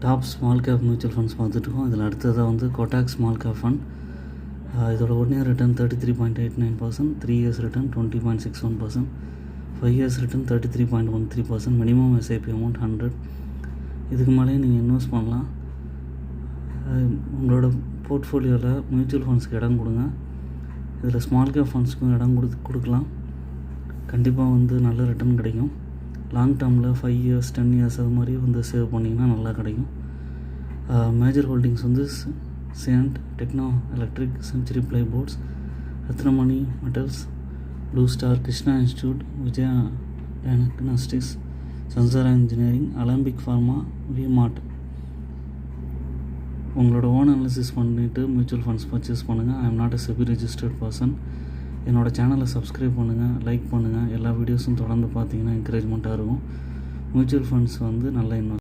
Top small cap mutual funds பார்த்துட்ருக்கோம். இதில் அடுத்ததாக வந்து கோட்டாக் ஸ்மால் கேப் ஃபண்ட். இதோட 1 year return 33.89%, 3 years return 20.61%, 5 years return 33.13%, minimum SIP amount 100. இதுக்கு மேலே நீங்கள் இன்வெஸ்ட் பண்ணலாம். உங்களோட போர்ட்ஃபோலியோவில் மியூச்சுவல் ஃபண்ட்ஸ்க்கு இடம் கொடுங்க. இதில் ஸ்மால் கேப் ஃபண்ட்ஸ்க்கும் இடம் கொடுக்கலாம். கண்டிப்பாக வந்து நல்ல ரிட்டர்ன் கிடைக்கும். லாங் டேர்மில் 5 years 10 years அது மாதிரி வந்து சேவ் பண்ணிங்கன்னா நல்லா கிடைக்கும். மேஜர் ஹோல்டிங்ஸ் வந்து சேண்ட், Techno Electric, Century Plyboards, Ratnamani Metals, Blue Star, Krishna Institute, Vijaya Diagnostics, Sansera Engineering, Alembic Pharma, VMart. உங்களோட ஓன் அனாலிசிஸ் பண்ணிவிட்டு மியூச்சுவல் ஃபண்ட்ஸ் பர்ச்சேஸ் பண்ணுங்கள். I am not a SEBI registered person. என்னோடய சேனலை சப்ஸ்கிரைப் பண்ணுங்கள், லைக் பண்ணுங்கள். எல்லா வீடியோஸும் தொடர்ந்து பார்த்தீங்கன்னா என்கரேஜ்மெண்ட்டாக இருக்கும். மியூச்சுவல் ஃபண்ட்ஸ் வந்து நல்ல